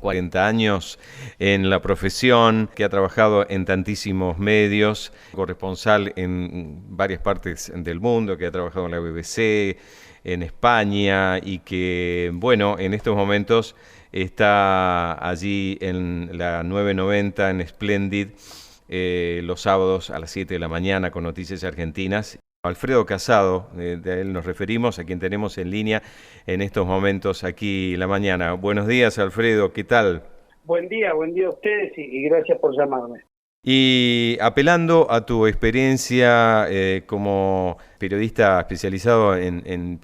40 años en la profesión, que ha trabajado en tantísimos medios, corresponsal en varias partes del mundo, que ha trabajado en la BBC, en España y que, bueno, en estos momentos está allí en la 990 en Splendid, los sábados a las 7 de la mañana con Noticias Argentinas. Alfredo Casado, de él nos referimos, a quien tenemos en línea en estos momentos aquí en la mañana. Buenos días, Alfredo, ¿qué tal? Buen día a ustedes y gracias por llamarme. Y apelando a tu experiencia como periodista especializado en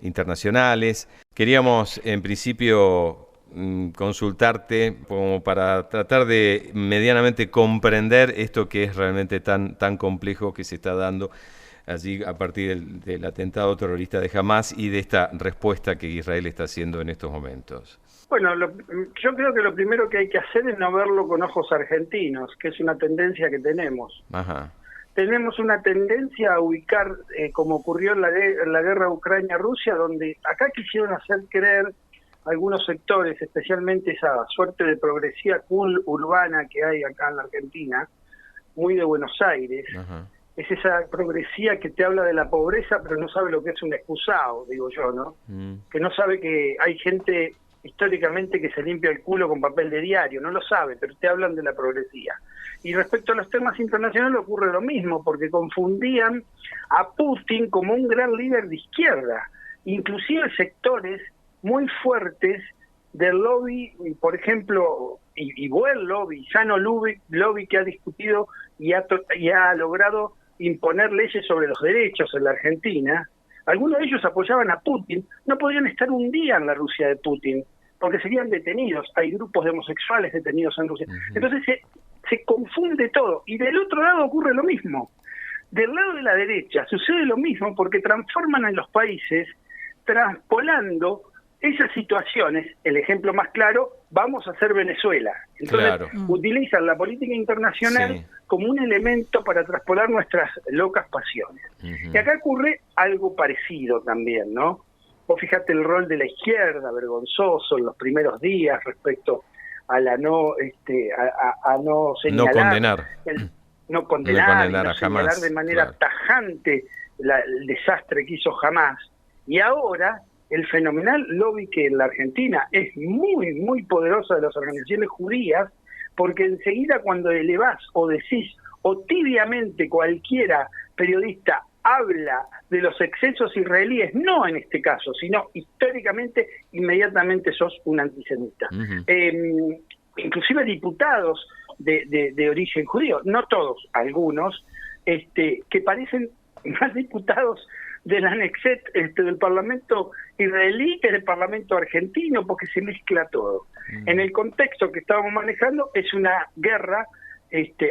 internacionales, queríamos en principio consultarte como para tratar de medianamente comprender esto que es realmente tan complejo que se está dando allí a partir del atentado terrorista de Hamás y de esta respuesta que Israel está haciendo en estos momentos. Bueno, yo creo que lo primero que hay que hacer es no verlo con ojos argentinos, que es una tendencia que tenemos. Ajá. Tenemos una tendencia a ubicar, como ocurrió en la guerra Ucrania-Rusia, donde acá quisieron hacer creer algunos sectores, especialmente esa suerte de progresía cool urbana que hay acá en la Argentina, muy de Buenos Aires. Ajá. Es esa progresía que te habla de la pobreza, pero no sabe lo que es un excusado, digo yo, ¿no? Que no sabe que hay gente históricamente que se limpia el culo con papel de diario, no lo sabe, pero te hablan de la progresía. Y respecto a los temas internacionales ocurre lo mismo, porque confundían a Putin como un gran líder de izquierda, inclusive sectores muy fuertes del lobby, por ejemplo, y buen lobby, sano lobby que ha discutido y ha logrado imponer leyes sobre los derechos en la Argentina. Algunos de ellos apoyaban a Putin, no podrían estar un día en la Rusia de Putin, porque serían detenidos. Hay grupos de homosexuales detenidos en Rusia. Entonces se confunde todo. Y del otro lado ocurre lo mismo. Del lado de la derecha sucede lo mismo porque transforman en los países, traspolando esas situaciones. El ejemplo más claro, vamos a hacer Venezuela. Entonces Claro. utilizan la política internacional como un elemento para traspolar nuestras locas pasiones. Y acá ocurre algo parecido también, ¿no? Vos fíjate el rol de la izquierda, vergonzoso en los primeros días respecto a la no señalar, No condenar. no condenar a señalar Hamás, de manera tajante el desastre que hizo Hamás. Y ahora el fenomenal lobby que en la Argentina es muy poderosa de las organizaciones judías, porque enseguida cuando elevás o decís o tibiamente cualquiera periodista habla de los excesos israelíes, no en este caso, sino históricamente, inmediatamente sos un antisemita. Inclusive diputados de origen judío, no todos, algunos, que parecen más diputados del Anexet del Parlamento israelí que del Parlamento argentino, porque se mezcla todo. En el contexto que estábamos manejando es una guerra,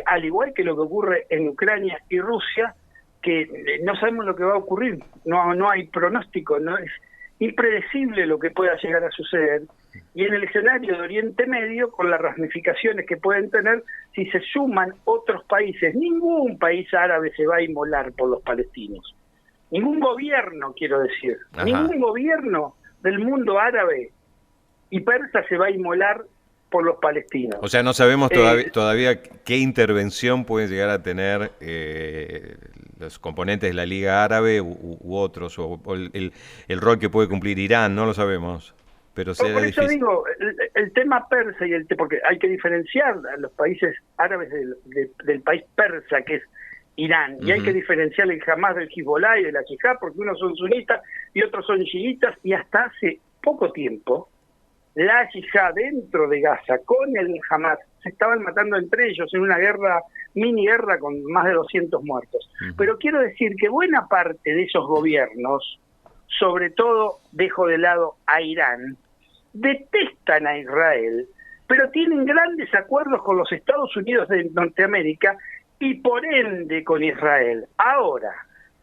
al igual que lo que ocurre en Ucrania y Rusia, que no sabemos lo que va a ocurrir, no hay pronóstico, no es impredecible lo que pueda llegar a suceder. Y en el escenario de Oriente Medio, con las ramificaciones que pueden tener, si se suman otros países, ningún país árabe se va a inmolar por los palestinos. Ningún gobierno, quiero decir, ningún gobierno del mundo árabe y persa se va a inmolar por los palestinos. O sea, no sabemos todavía qué intervención pueden llegar a tener los componentes de la Liga Árabe u otros, o el rol que puede cumplir Irán, no lo sabemos. Pero será por eso difícil. digo, el tema persa porque hay que diferenciar a los países árabes del país persa, que es Irán, y hay que diferenciar el Hamás del Hezbollah y de la Yihad, porque unos son sunitas y otros son chiitas, y hasta hace poco tiempo la Yihad dentro de Gaza con el Hamás se estaban matando entre ellos en una mini guerra con más de 200 muertos. Pero quiero decir que buena parte de esos gobiernos, sobre todo dejo de lado a Irán, detestan a Israel, pero tienen grandes acuerdos con los Estados Unidos de Norteamérica y por ende con Israel. Ahora,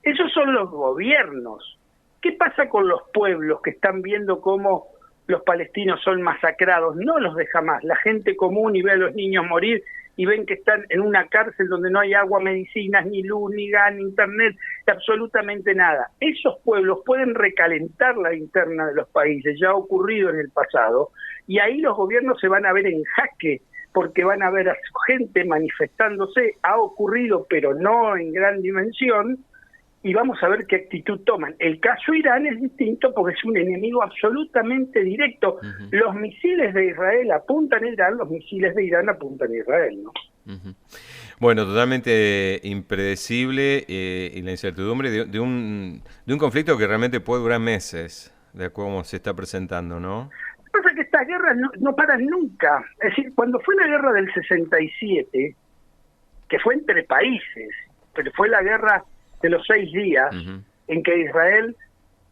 esos son los gobiernos. ¿Qué pasa con los pueblos que están viendo cómo los palestinos son masacrados? No los de Hamás, la gente común, y ve a los niños morir y ven que están en una cárcel donde no hay agua, medicinas, ni luz, ni gas, ni internet, absolutamente nada. Esos pueblos pueden recalentar la interna de los países, ya ha ocurrido en el pasado, y ahí los gobiernos se van a ver en jaque, porque van a ver a su gente manifestándose. Ha ocurrido, pero no en gran dimensión, y vamos a ver qué actitud toman. El caso Irán es distinto porque es un enemigo absolutamente directo. Los misiles de Israel apuntan a Irán, los misiles de Irán apuntan a Israel, ¿no? Bueno, totalmente impredecible, y la incertidumbre de un conflicto que realmente puede durar meses, de cómo se está presentando, ¿no? Lo que pasa es que estas guerras no paran nunca. Es decir, cuando fue la guerra del 67, que fue entre países, pero fue la guerra de los 6 días, en que Israel,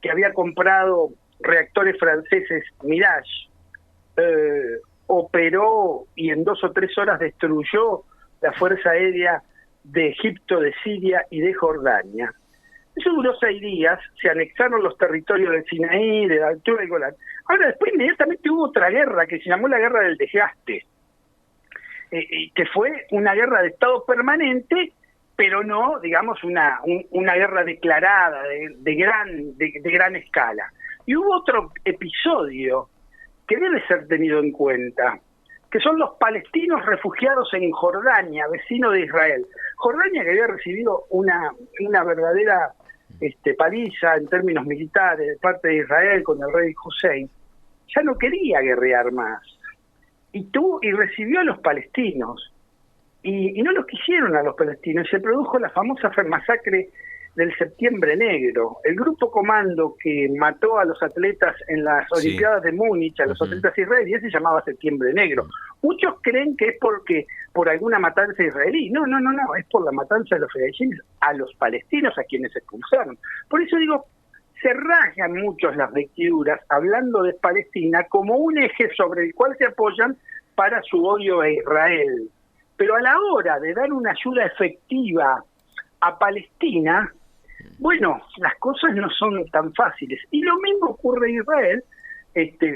que había comprado reactores franceses Mirage, operó y en 2 o 3 horas destruyó la Fuerza Aérea de Egipto, de Siria y de Jordania. Eso duró 6 días, se anexaron los territorios del Sinaí, de la altura del Golán. Ahora, después inmediatamente hubo otra guerra que se llamó la Guerra del Desgaste, que fue una guerra de Estado permanente, pero no, digamos, una guerra declarada de gran escala. Y hubo otro episodio que debe ser tenido en cuenta, que son los palestinos refugiados en Jordania, vecino de Israel. Jordania, que había recibido una verdadera paliza en términos militares de parte de Israel con el rey Hussein, ya no quería guerrear más. Y recibió a los palestinos. Y no los quisieron a los palestinos. Se produjo la famosa masacre del Septiembre Negro. El grupo comando que mató a los atletas en las Olimpiadas de Múnich, a los atletas israelíes, se llamaba Septiembre Negro. Muchos creen que es por alguna matanza israelí. No, es por la matanza de los israelíes a los palestinos, a quienes expulsaron. Por eso digo, se rasgan muchos las vestiduras hablando de Palestina como un eje sobre el cual se apoyan para su odio a Israel. Pero a la hora de dar una ayuda efectiva a Palestina, bueno, las cosas no son tan fáciles. Y lo mismo ocurre en Israel,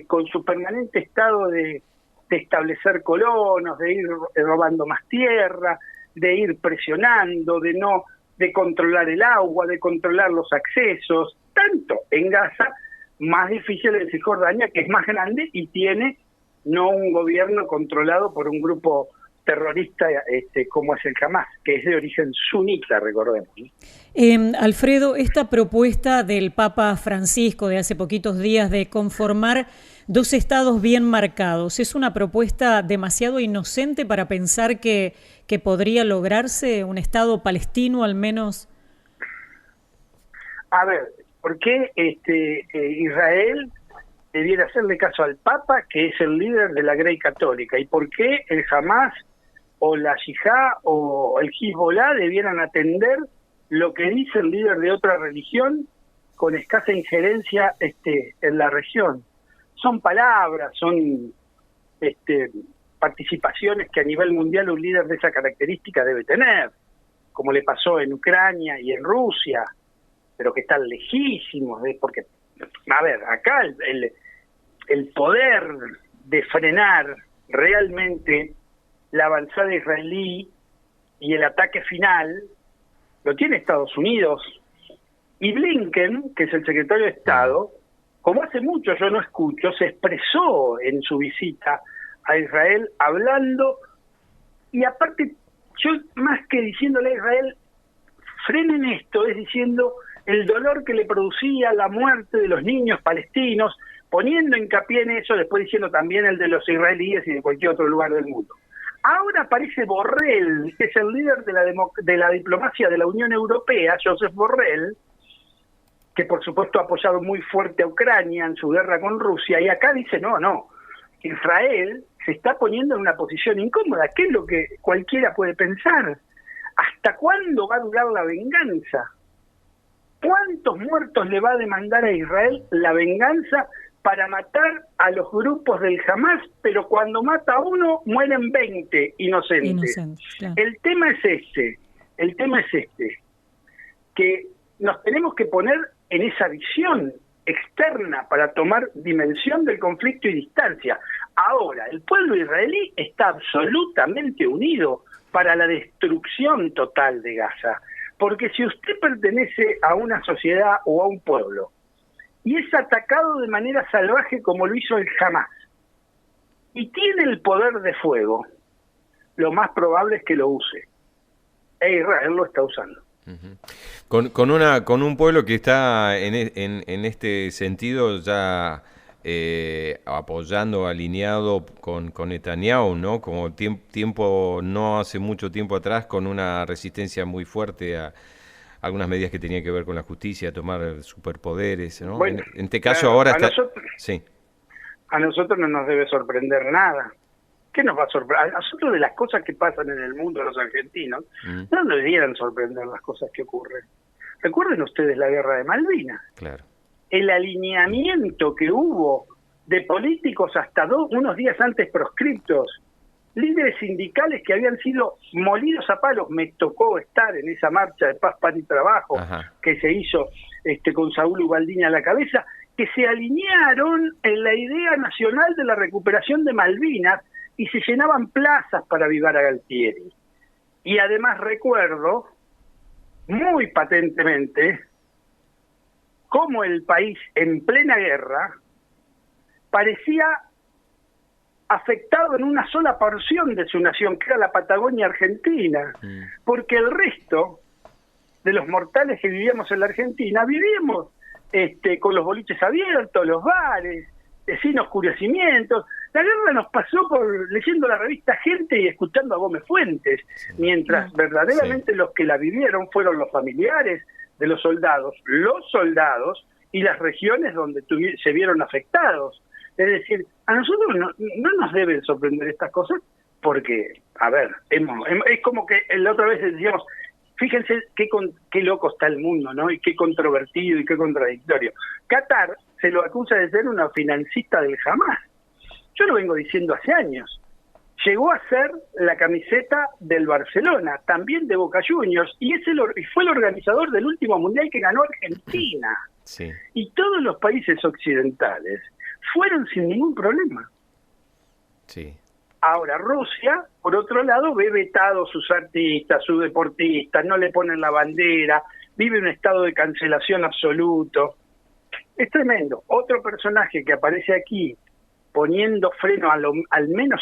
con su permanente estado de establecer colonos, de ir robando más tierra, de ir presionando, de controlar el agua, de controlar los accesos, tanto en Gaza, más difícil en Cisjordania, que es más grande y tiene no un gobierno controlado por un grupo terrorista como es el Hamas, que es de origen sunita, recordemos. Alfredo, esta propuesta del Papa Francisco de hace poquitos días de conformar 2 estados bien marcados, ¿es una propuesta demasiado inocente para pensar que podría lograrse un estado palestino al menos? A ver, ¿por qué Israel debiera hacerle caso al Papa, que es el líder de la Grey Católica? ¿Y por qué el Hamas o la Yihad o el Hezbollah debieran atender lo que dice el líder de otra religión con escasa injerencia en la región? Son palabras, son participaciones que a nivel mundial un líder de esa característica debe tener, como le pasó en Ucrania y en Rusia, pero que están lejísimos, porque, a ver, acá el poder de frenar realmente la avanzada israelí y el ataque final lo tiene Estados Unidos. Y Blinken, que es el secretario de Estado, como hace mucho yo no escucho, se expresó en su visita a Israel hablando, y aparte, yo más que diciéndole a Israel, frenen esto, es diciendo el dolor que le producía la muerte de los niños palestinos, poniendo hincapié en eso, después diciendo también el de los israelíes y de cualquier otro lugar del mundo. Ahora aparece Borrell, que es el líder de la diplomacia de la Unión Europea, Josep Borrell, que por supuesto ha apoyado muy fuerte a Ucrania en su guerra con Rusia, y acá dice, no, Israel se está poniendo en una posición incómoda, que es lo que cualquiera puede pensar. ¿Hasta cuándo va a durar la venganza? ¿Cuántos muertos le va a demandar a Israel la venganza para matar a los grupos del Hamas, pero cuando mata a uno mueren 20 inocentes? Claro. El tema es este, que nos tenemos que poner en esa visión externa para tomar dimensión del conflicto y distancia. Ahora, el pueblo israelí está absolutamente unido para la destrucción total de Gaza, porque si usted pertenece a una sociedad o a un pueblo y es atacado de manera salvaje como lo hizo el Hamas, y tiene el poder de fuego, lo más probable es que lo use. E Israel lo está usando. Con un pueblo que está en este sentido ya apoyando, alineado con Netanyahu, ¿no? Como tiempo, no hace mucho tiempo atrás, con una resistencia muy fuerte a algunas medidas que tenían que ver con la justicia, tomar superpoderes, ¿no? Bueno, en este caso ahora está... Sí. A nosotros no nos debe sorprender nada. ¿Qué nos va a sorprender? A nosotros, de las cosas que pasan en el mundo, los argentinos, no nos debieran sorprender las cosas que ocurren. Recuerden ustedes la guerra de Malvinas. Claro. El alineamiento que hubo de políticos hasta unos días antes proscriptos, líderes sindicales que habían sido molidos a palos. Me tocó estar en esa marcha de paz, pan y trabajo que se hizo con Saúl Ubaldini a la cabeza, que se alinearon en la idea nacional de la recuperación de Malvinas y se llenaban plazas para avivar a Galtieri. Y además recuerdo muy patentemente cómo el país en plena guerra parecía afectado en una sola porción de su nación, que era la Patagonia Argentina, porque el resto de los mortales que vivíamos en la Argentina vivíamos con los boliches abiertos, los bares, sin oscurecimientos. La guerra nos pasó por leyendo la revista Gente y escuchando a Gómez Fuentes, mientras verdaderamente los que la vivieron fueron los familiares de los soldados y las regiones donde se vieron afectados. Es decir, a nosotros no nos deben sorprender estas cosas porque, a ver, es como que la otra vez decíamos, fíjense qué loco está el mundo, ¿no? Y qué controvertido y qué contradictorio. Qatar se lo acusa de ser una financista del Hamas. Yo lo vengo diciendo hace años. Llegó a ser la camiseta del Barcelona, también de Boca Juniors, y fue el organizador del último mundial que ganó Argentina. Sí. Y todos los países occidentales fueron sin ningún problema. Sí. Ahora Rusia, por otro lado, ve vetados sus artistas, sus deportistas, no le ponen la bandera, vive un estado de cancelación absoluto. Es tremendo. Otro personaje que aparece aquí poniendo freno al menos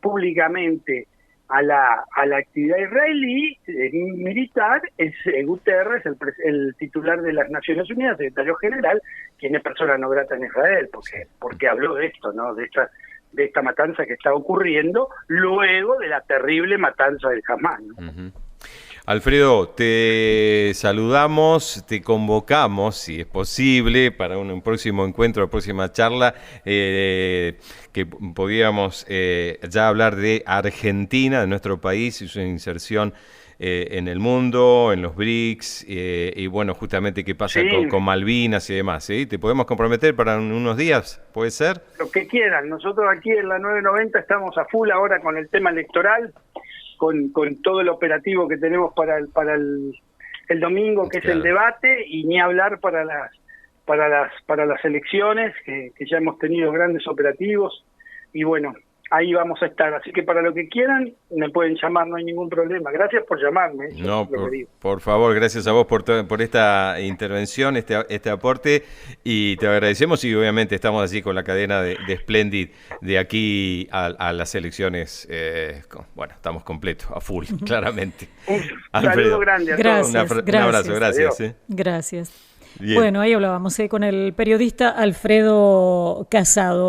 públicamente a la actividad israelí militar es Guterres, el titular de las Naciones Unidas, secretario general, quien es persona no grata en Israel, porque habló de esto, ¿no? De esta matanza que está ocurriendo luego de la terrible matanza del Hamas, ¿no? Alfredo, te saludamos, te convocamos, si es posible, para un próximo encuentro, próxima charla, que podíamos ya hablar de Argentina, de nuestro país y su inserción en el mundo, en los BRICS, y bueno, justamente qué pasa con Malvinas y demás. ¿Sí? ¿Te podemos comprometer para unos días? ¿Puede ser? Lo que quieran. Nosotros aquí en la 990 estamos a full ahora con el tema electoral, con todo el operativo que tenemos para el domingo, que es el debate, y ni hablar para las elecciones, que ya hemos tenido grandes operativos, y bueno, ahí vamos a estar. Así que para lo que quieran, me pueden llamar, no hay ningún problema. Gracias por llamarme. No, por favor, gracias a vos por esta intervención, este aporte, y te agradecemos, y obviamente estamos así con la cadena de Splendid de aquí a las elecciones. Bueno, estamos completos, a full, claramente. Un saludo grande a todos. Un abrazo, gracias. Gracias. Bien. Bueno, ahí hablábamos con el periodista Alfredo Casado.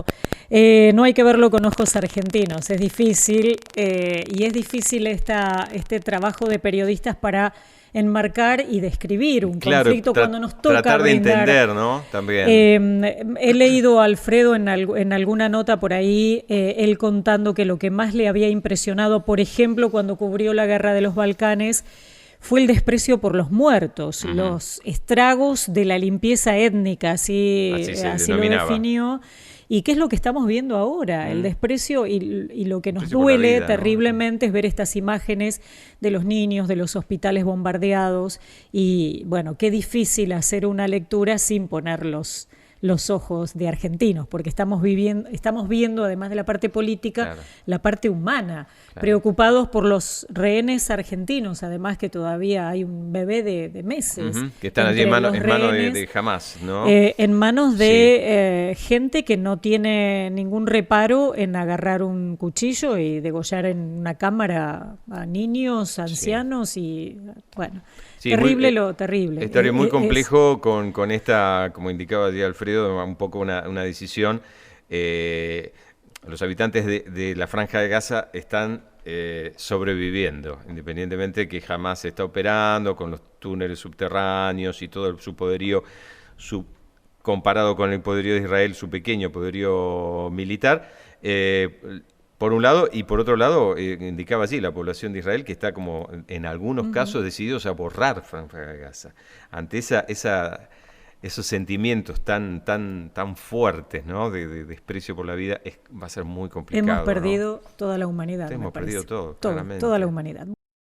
No hay que verlo con ojos argentinos, es difícil, y es difícil este trabajo de periodistas para enmarcar y describir un conflicto cuando nos toca tratar de entender, ¿no? También. He leído a Alfredo en alguna nota por ahí, él contando que lo que más le había impresionado, por ejemplo, cuando cubrió la guerra de los Balcanes, fue el desprecio por los muertos, los estragos de la limpieza étnica, así lo definió. ¿Y qué es lo que estamos viendo ahora? El desprecio y lo que nos duele terriblemente, ¿no? Es ver estas imágenes de los niños, de los hospitales bombardeados, y bueno, qué difícil hacer una lectura sin poner los los ojos de argentinos, porque estamos viendo, además de la parte política, claro, la parte humana, claro, preocupados por los rehenes argentinos, además que todavía hay un bebé de meses. Que están allí en manos de Hamás, ¿no? En manos de gente que no tiene ningún reparo en agarrar un cuchillo y degollar en una cámara a niños, ancianos y, bueno... Sí, terrible, terrible. Estaría muy complejo con esta, como indicaba allí Alfredo, un poco una decisión. Los habitantes de la Franja de Gaza están sobreviviendo, independientemente de que jamás se está operando con los túneles subterráneos y todo su poderío, comparado con el poderío de Israel, su pequeño poderío militar. Por un lado, y por otro lado, indicaba allí la población de Israel que está como en algunos casos decididos a borrar Franja de Gaza. Ante esos sentimientos tan fuertes, ¿no? de desprecio por la vida, va a ser muy complicado. Hemos perdido toda la humanidad. Hemos perdido todo, claramente. Toda la humanidad.